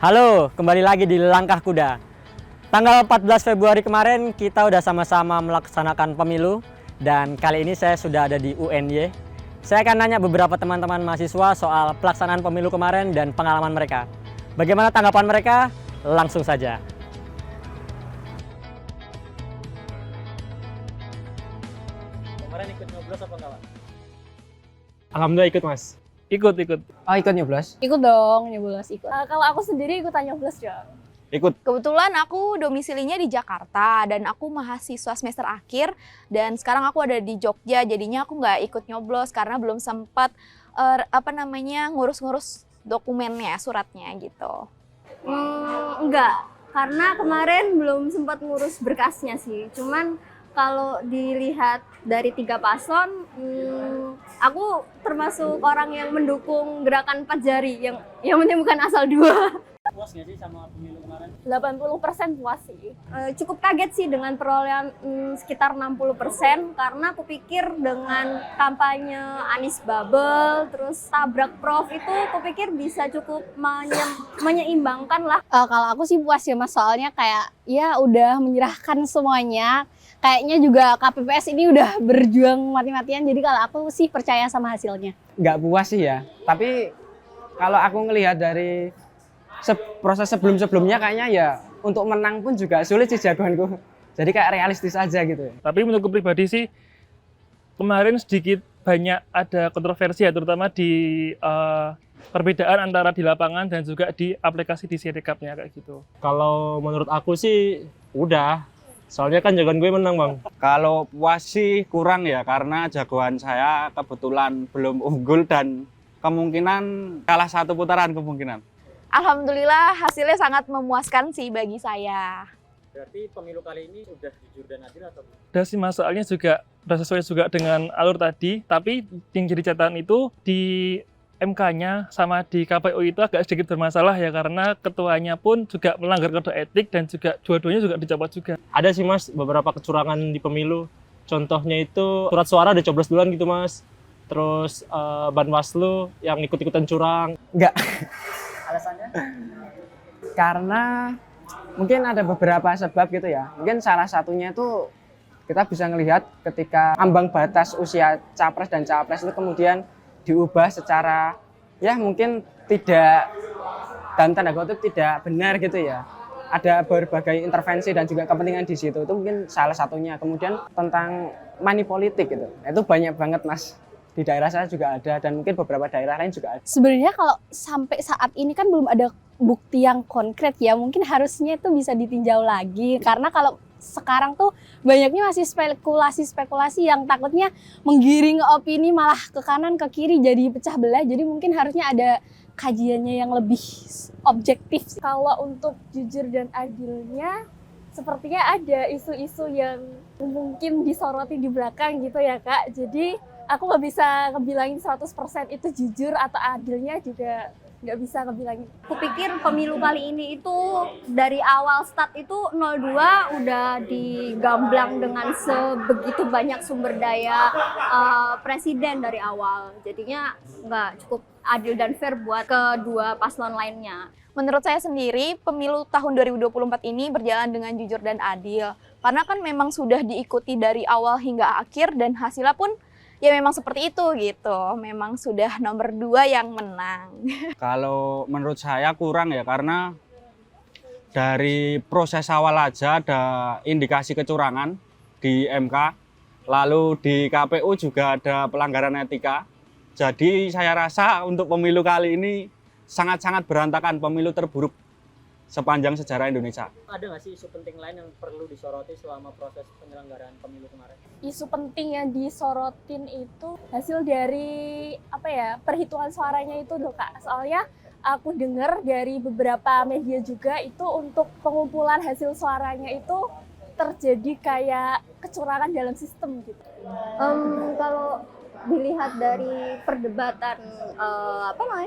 Halo, kembali lagi di Langkah Kuda. Tanggal 14 Februari kemarin kita udah sama-sama melaksanakan pemilu dan kali ini saya sudah ada di UNY. Saya akan nanya beberapa teman-teman mahasiswa soal pelaksanaan pemilu kemarin dan pengalaman mereka. Bagaimana tanggapan mereka? Langsung saja. Kemarin ikut nyoblos apa enggak, Pak? Alhamdulillah ikut, Mas. Ikut. Oh, ikut nyoblos? Ikut dong, nyoblos ikut. Kalau aku sendiri ikutan nyoblos dong. Ikut. Kebetulan aku domisilinya di Jakarta dan aku mahasiswa semester akhir dan sekarang aku ada di Jogja, jadinya aku nggak ikut nyoblos karena belum sempat ngurus-ngurus dokumennya, suratnya gitu. Enggak, karena kemarin belum sempat ngurus berkasnya sih. Cuman kalau dilihat dari 3 paslon, aku termasuk orang yang mendukung gerakan 4 jari yang penting bukan asal 2. Puas nggak sih sama pemilu kemarin? 80% puas sih. Cukup kaget sih dengan perolehan sekitar 60% karena aku pikir dengan kampanye Anies Bubble terus tabrak Prof itu aku pikir bisa cukup menyeimbangkan lah. Kalau aku sih puas ya Mas, soalnya kayak ya udah menyerahkan semuanya. Kayaknya juga KPPS ini udah berjuang mati-matian, jadi kalau aku sih percaya sama hasilnya. Nggak puas sih ya, tapi kalau aku ngelihat dari proses sebelum-sebelumnya kayaknya ya untuk menang pun juga sulit sih jagoanku. Jadi kayak realistis aja gitu. Tapi menurutku pribadi sih, kemarin sedikit banyak ada kontroversi ya, terutama di perbedaan antara di lapangan dan juga di aplikasi di Sirekapnya kayak gitu. Kalau menurut aku sih udah, soalnya kan jagoan gue menang, Bang. Kalau puas sih kurang ya, karena jagoan saya kebetulan belum unggul dan kemungkinan kalah 1 putaran kemungkinan. Alhamdulillah hasilnya sangat memuaskan sih bagi saya. Berarti pemilu kali ini sudah jujur dan adil atau? Dan sih masalahnya juga sudah sesuai juga dengan alur tadi, tapi yang jadi catatan itu di MK-nya sama di KPU itu agak sedikit bermasalah ya, karena ketuanya pun juga melanggar kode etik dan juga dua-duanya juga dicopot juga. Ada sih, Mas, beberapa kecurangan di pemilu. Contohnya itu surat suara dicoblos duluan gitu, Mas. Terus Banwaslu yang ikut-ikutan curang. Nggak. Alasannya? Karena mungkin ada beberapa sebab gitu ya. Mungkin salah satunya itu kita bisa ngelihat ketika ambang batas usia capres dan cawapres itu kemudian diubah secara ya mungkin tidak, dalam tanda kutip, tidak benar gitu ya. Ada berbagai intervensi dan juga kepentingan di situ, itu mungkin salah satunya. Kemudian tentang money politik gitu, itu banyak banget, Mas. Di daerah saya juga ada dan mungkin beberapa daerah lain juga ada. Sebenarnya kalau sampai saat ini kan belum ada bukti yang konkret ya, mungkin harusnya itu bisa ditinjau lagi, karena kalau sekarang tuh banyaknya masih spekulasi-spekulasi yang takutnya menggiring opini malah ke kanan ke kiri jadi pecah belah. Jadi mungkin harusnya ada kajiannya yang lebih objektif. Kalau untuk jujur dan adilnya, sepertinya ada isu-isu yang mungkin disoroti di belakang gitu ya Kak. Jadi aku nggak bisa ngebilangin 100% itu jujur atau adilnya, juga nggak bisa ngebilangin. Aku pikir pemilu kali ini itu dari awal start itu 02 udah digamblang dengan sebegitu banyak sumber daya presiden dari awal. Jadinya nggak cukup adil dan fair buat kedua paslon lainnya. Menurut saya sendiri, pemilu tahun 2024 ini berjalan dengan jujur dan adil. Karena kan memang sudah diikuti dari awal hingga akhir dan hasilnya pun ya memang seperti itu gitu. Memang sudah nomor 2 yang menang. Kalau menurut saya kurang ya, karena dari proses awal aja ada indikasi kecurangan di MK. Lalu di KPU juga ada pelanggaran etika. Jadi saya rasa untuk pemilu kali ini sangat-sangat berantakan, pemilu terburuk sepanjang sejarah Indonesia. Ada nggak sih isu penting lain yang perlu disoroti selama proses penyelenggaraan pemilu kemarin? Isu penting yang disorotin itu hasil dari perhitungan suaranya itu loh Kak. Soalnya aku dengar dari beberapa media juga itu untuk pengumpulan hasil suaranya itu terjadi kayak kecurangan dalam sistem gitu. Kalau dilihat dari perdebatan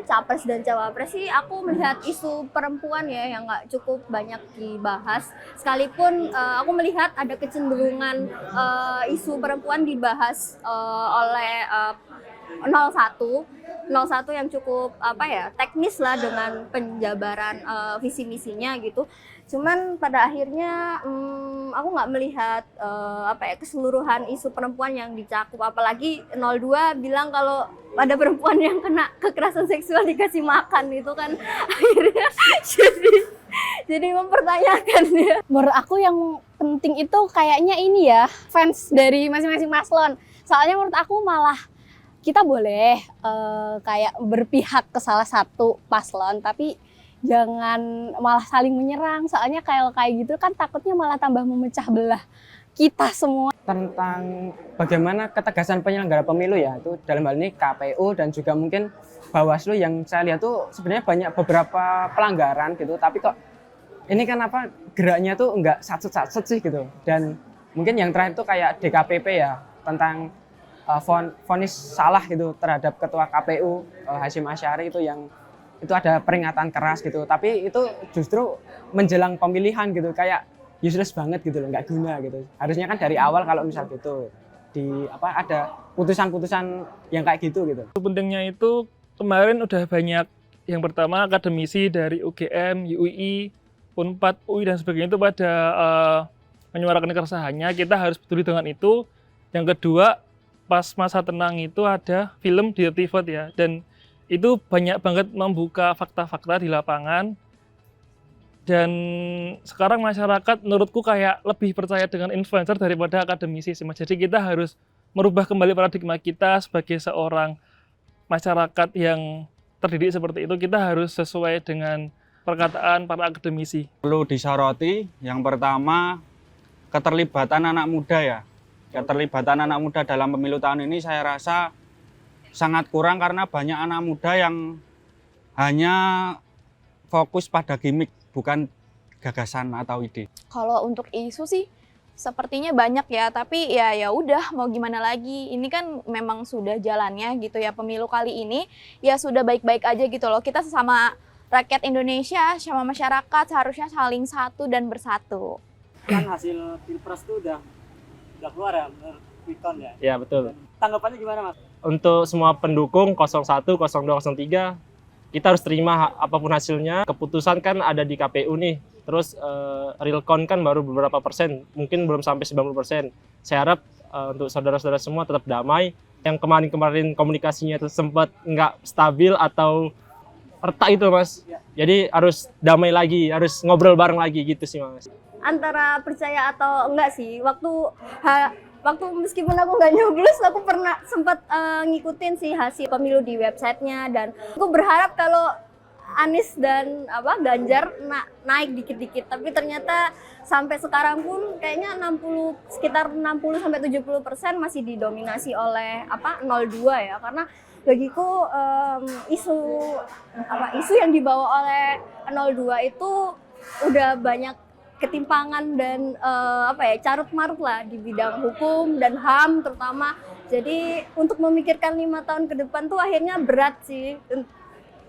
capres dan cawapres sih, aku melihat isu perempuan ya yang nggak cukup banyak dibahas. Sekalipun aku melihat ada kecenderungan isu perempuan dibahas oleh 01 yang cukup teknis lah dengan penjabaran visi misinya gitu. Cuman pada akhirnya aku nggak melihat keseluruhan isu perempuan yang dicakup, apalagi 02 bilang kalau ada perempuan yang kena kekerasan seksual dikasih makan, itu kan akhirnya jadi mempertanyakan ya. Menurut aku yang penting itu kayaknya ini ya, fans dari masing-masing paslon. Soalnya menurut aku malah kita boleh kayak berpihak ke salah satu paslon, tapi jangan malah saling menyerang. Soalnya kayak gitu kan takutnya malah tambah memecah belah kita semua. Tentang bagaimana ketegasan penyelenggara pemilu ya, itu dalam hal ini KPU dan juga mungkin Bawaslu, yang saya lihat tuh sebenarnya banyak beberapa pelanggaran gitu, tapi kok ini kan geraknya tuh nggak satset sih gitu. Dan mungkin yang terakhir tuh kayak DKPP ya, tentang vonis salah gitu terhadap ketua KPU Hasyim Asyari, itu yang itu ada peringatan keras gitu, tapi itu justru menjelang pemilihan gitu, kayak useless banget gitu loh, nggak guna gitu. Harusnya kan dari awal kalau misal gitu ada putusan-putusan yang kayak gitu. Pentingnya itu kemarin udah banyak, yang pertama akademisi dari UGM, UI, Unpad, UI dan sebagainya itu pada menyuarakan keresahannya. Kita harus peduli dengan itu. Yang kedua, pas masa tenang itu ada film Dirty Vote ya, dan itu banyak banget membuka fakta-fakta di lapangan. Dan sekarang masyarakat menurutku kayak lebih percaya dengan influencer daripada akademisi sih, Mas. Jadi kita harus merubah kembali paradigma kita sebagai seorang masyarakat yang terdidik seperti itu. Kita harus sesuai dengan perkataan para akademisi. Perlu disoroti, yang pertama keterlibatan anak muda ya. Keterlibatan anak muda dalam pemilu tahun ini saya rasa sangat kurang, karena banyak anak muda yang hanya fokus pada gimmick, bukan gagasan atau ide. Kalau untuk isu sih sepertinya banyak ya, tapi ya udah mau gimana lagi. Ini kan memang sudah jalannya gitu ya, pemilu kali ini ya sudah baik-baik aja gitu loh. Kita sesama rakyat Indonesia, sama masyarakat seharusnya saling satu dan bersatu. Kan hasil Pilpres itu udah keluar ya, menurut Quickcon ya? Ya, betul. Tanggapannya gimana, Mas? Untuk semua pendukung 01, 02, 03, kita harus terima apapun hasilnya. Keputusan kan ada di KPU nih. Terus real count kan baru beberapa persen, mungkin belum sampai 90%. Saya harap untuk saudara-saudara semua tetap damai. Yang kemarin-kemarin komunikasinya sempat nggak stabil atau retak itu, Mas. Jadi harus damai lagi, harus ngobrol bareng lagi gitu sih, Mas. Antara percaya atau enggak sih, waktu meskipun aku nggak nyoblos, aku pernah sempat ngikutin sih hasil pemilu di websitenya, dan aku berharap kalau Anies dan Ganjar naik dikit-dikit, tapi ternyata sampai sekarang pun kayaknya sekitar 60-70% masih didominasi oleh 02 ya, karena bagiku isu yang dibawa oleh 02 itu udah banyak ketimpangan dan carut marut lah di bidang hukum dan HAM terutama. Jadi untuk memikirkan 5 tahun ke depan tuh akhirnya berat sih,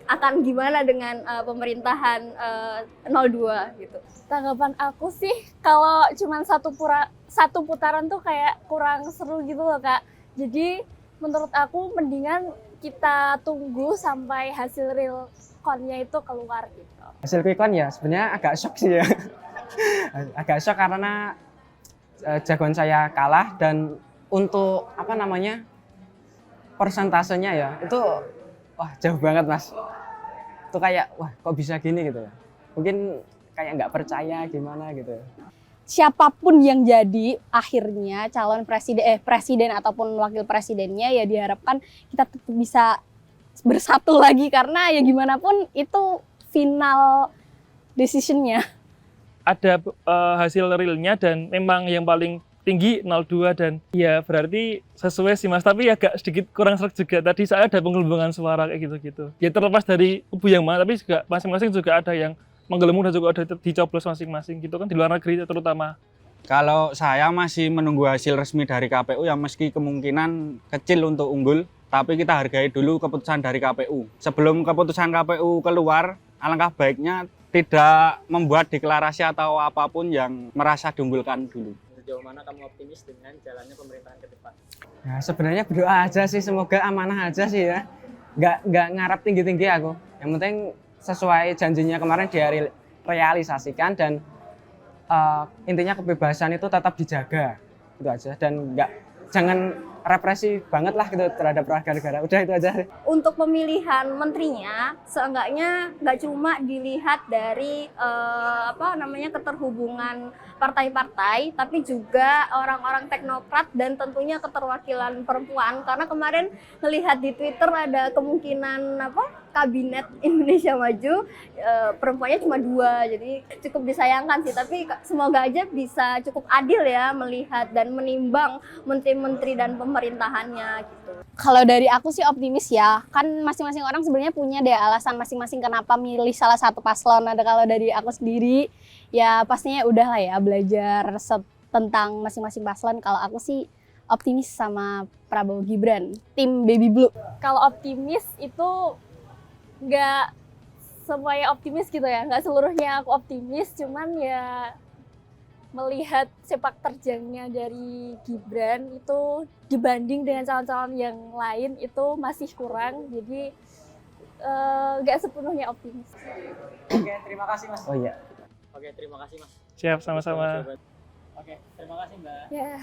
akan gimana dengan pemerintahan 02 gitu. Tanggapan aku sih kalau cuma satu putaran tuh kayak kurang seru gitu loh, Kak. Jadi menurut aku mendingan kita tunggu sampai hasil real count-nya itu keluar gitu. Hasil Quickcon ya sebenarnya agak shock sih ya. Agak shock karena jagoan saya kalah, dan untuk persentasenya ya itu jauh banget, Mas. Itu kayak kok bisa gini gitu ya. Mungkin kayak nggak percaya gimana gitu. Siapapun yang jadi akhirnya calon presiden ataupun wakil presidennya, ya diharapkan kita tetap bisa bersatu lagi, karena ya gimana pun itu final decision-nya. Ada hasil realnya dan memang yang paling tinggi 02, dan ya berarti sesuai sih, Mas, tapi agak sedikit kurang serak juga. Tadi saya ada penggelembungan suara kayak gitu-gitu. Ya terlepas dari kubu yang mana, tapi juga masing-masing juga ada yang menggelembung dan juga ada dicoblos masing-masing gitu kan, di luar negeri terutama. Kalau saya masih menunggu hasil resmi dari KPU, yang meski kemungkinan kecil untuk unggul, tapi kita hargai dulu keputusan dari KPU. Sebelum keputusan KPU keluar, alangkah baiknya tidak membuat deklarasi atau apapun yang merasa diunggulkan dulu. sejauh mana kamu optimis dengan jalannya pemerintahan ke depan? Ya, sebenarnya berdoa aja sih, semoga amanah aja sih ya. Nggak ngarap tinggi-tinggi aku. Yang penting sesuai janjinya kemarin dia realisasikan dan intinya kebebasan itu tetap dijaga. Itu aja, dan jangan represi banget lah gitu terhadap warga negara. Udah itu aja. Untuk pemilihan menterinya, seenggaknya nggak cuma dilihat dari keterhubungan partai-partai, tapi juga orang-orang teknokrat dan tentunya keterwakilan perempuan. Karena kemarin melihat di Twitter ada kemungkinan kabinet Indonesia Maju perempuannya cuma 2, jadi cukup disayangkan sih. Tapi semoga aja bisa cukup adil ya melihat dan menimbang menteri-menteri dan pemerintahannya gitu. Kalau dari aku sih optimis ya, kan masing-masing orang sebenarnya punya deh alasan masing-masing kenapa milih salah satu paslon. Ada kalau dari aku sendiri, ya pastinya udah lah ya belajar tentang masing-masing paslon. Kalau aku sih optimis sama Prabowo Gibran, tim Baby Blue. Kalau optimis itu nggak semuanya optimis gitu ya, nggak seluruhnya aku optimis, cuman ya melihat sepak terjangnya dari Gibran itu dibanding dengan calon-calon yang lain itu masih kurang, jadi nggak sepenuhnya optimis. Oke, terima kasih Mas. Oh iya. Oke, terima kasih Mas. Siap, sama-sama. Oke, terima kasih Mbak. Ya.